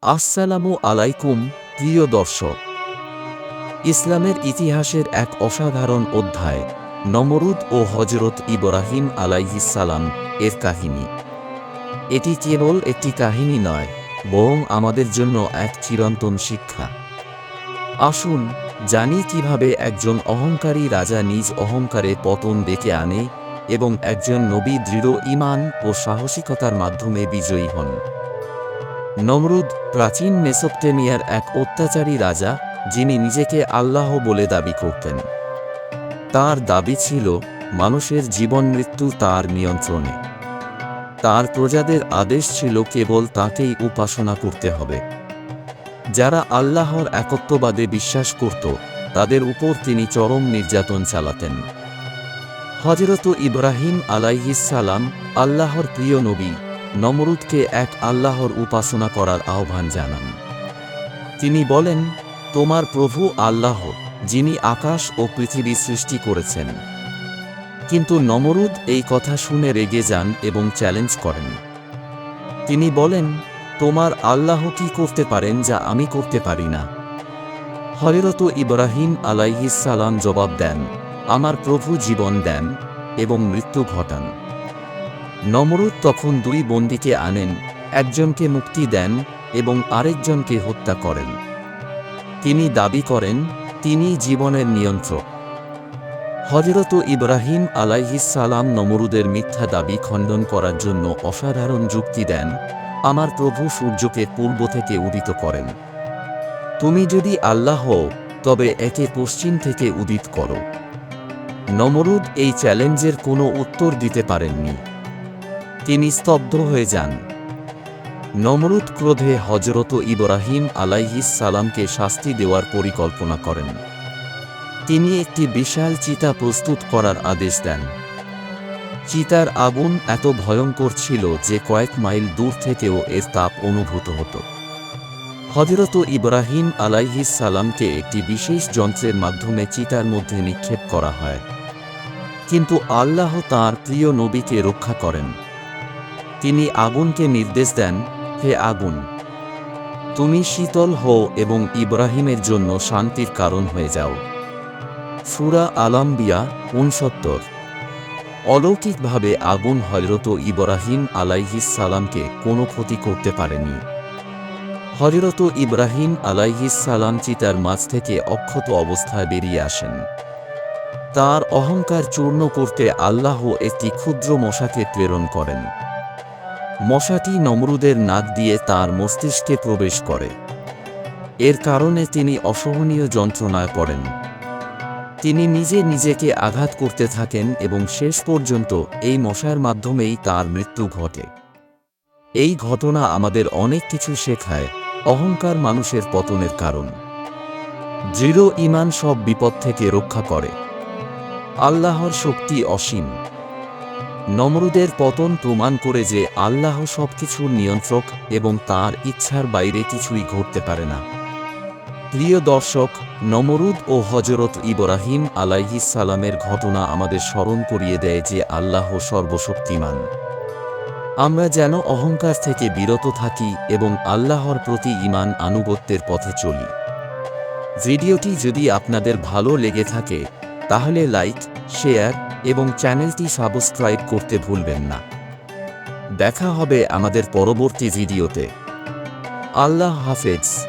আসসালামু আলাইকুম প্রিয় দর্শক। ইসলামের ইতিহাসের এক অসাধারণ অধ্যায় নমরুদ ও হজরত ইব্রাহিম আলাইহিসসালাম এর কাহিনী। এটি কেবল একটি কাহিনী নয়, বরং আমাদের জন্য এক চিরন্তন শিক্ষা। আসুন জানি কিভাবে একজন অহংকারী রাজা নিজ অহংকারে পতন ডেকে আনে এবং একজন নবী দৃঢ় ঈমান ও সাহসিকতার মাধ্যমে বিজয়ী হন। নমরুদ প্রাচীন মেসোপটেমিয়ার এক অত্যাচারী রাজা, যিনি নিজেকে আল্লাহ বলে দাবি করতেন। তার দাবি ছিল মানুষের জীবন মৃত্যু তার নিয়ন্ত্রণে। তার প্রজাদের আদেশ ছিল কেবল তাকেই উপাসনা করতে হবে। যারা আল্লাহর একত্ববাদে বিশ্বাস করত, তাদের উপর তিনি চরম নির্যাতন চালাতেন। হযরত ইব্রাহিম আলাইহিসসালাম, আল্লাহর প্রিয় নবী, নমরুদকে এক আল্লাহর উপাসনা করার আহ্বান জানান। তিনি বলেন, তোমার প্রভু আল্লাহ, যিনি আকাশ ও পৃথিবী সৃষ্টি করেছেন। কিন্তু নমরুদ এই কথা শুনে রেগে যান এবং চ্যালেঞ্জ করেন। তিনি বলেন, তোমার আল্লাহ কি করতে পারেন যা আমি করতে পারি না? হযরত ইব্রাহিম আলাইহিসসালাম জবাব দেন, আমার প্রভু জীবন দেন এবং মৃত্যু ঘটান। নমরুদ তখন দুই বন্দীকে আনেন, একজনকে মুক্তি দেন এবং আরেকজনকে হত্যা করেন। তিনি দাবি করেন তিনি জীবনের নিয়ন্ত্রক। হযরত ইব্রাহিম আলাইহিসসালাম নমরুদের মিথ্যা দাবি খণ্ডন করার জন্য অসাধারণ যুক্তি দেন। আমার প্রভু সূর্যকে পূর্ব থেকে উদিত করেন। তুমি যদি আল্লাহ হও, তবে একে পশ্চিম থেকে উদিত করো। নমরুদ এই চ্যালেঞ্জের কোনো উত্তর দিতে পারেননি। তিনি স্তব্ধ হয়ে যান। নমরুদ ক্রোধে হযরত ইব্রাহিম আলাইহিসসালামকে শাস্তি দেওয়ার পরিকল্পনা করেন। তিনি একটি বিশাল চিতা প্রস্তুত করার আদেশ দেন। চিতার আগুন এত ভয়ঙ্কর ছিল যে কয়েক মাইল দূর থেকেও এর তাপ অনুভূত হতো। হযরত ইব্রাহিম আলাইহিসসালামকে একটি বিশেষ যন্ত্রের মাধ্যমে চিতার মধ্যে নিক্ষেপ করা হয়। কিন্তু আল্লাহ তাঁর প্রিয় নবীকে রক্ষা করেন। তিনি আগুনকে নির্দেশ দেন, হে আগুন, তুমি শীতল হও এবং ইব্রাহিমের জন্য শান্তির কারণ হয়ে যাও। সূরা আল-আম্বিয়া ৬৯। অলৌকিকভাবে আগুন হযরত ইব্রাহিম আলাইহিসসালামকে কোনো ক্ষতি করতে পারেনি। হযরত ইব্রাহিম আলাইহিসসালাম চিতার মাঝ থেকে অক্ষত অবস্থায় বেরিয়ে আসেন। তার অহংকার চূর্ণ করতে আল্লাহ একটি ক্ষুদ্র মশাকে প্রেরণ করেন। মশাটি নমরুদের নাক দিয়ে তার মস্তিষ্কে প্রবেশ করে। এর কারণে তিনি অসহনীয় যন্ত্রণায় পড়েন। তিনি নিজেকে আঘাত করতে থাকেন এবং শেষ পর্যন্ত এই মশার মাধ্যমেই তার মৃত্যু ঘটে। এই ঘটনা আমাদের অনেক কিছু শেখায়। অহংকার মানুষের পতনের কারণ। দৃঢ় ঈমান সব বিপদ থেকে রক্ষা করে। আল্লাহর শক্তি অসীম। নমরুদের পতন প্রমাণ করে যে আল্লাহ সবকিছুর নিয়ন্ত্রক এবং তাঁর ইচ্ছার বাইরে কিছুই ঘটতে পারে না। প্রিয় দর্শক, নমরুদ ও হযরত ইব্রাহিম আলাইহিসসালামের ঘটনা আমাদের স্মরণ করিয়ে দেয় যে আল্লাহ সর্বশক্তিমান। আমরা যেন অহংকার থেকে বিরত থাকি এবং আল্লাহর প্রতি ঈমান আনুগত্যের পথে চলি। ভিডিওটি যদি আপনাদের ভালো লেগে থাকে, তাহলে লাইক, শেয়ার এবং চ্যানেলটি সাবস্ক্রাইব করতে ভুলবেন না। দেখা হবে আমাদের পরবর্তী ভিডিওতে। আল্লাহ হাফেজ।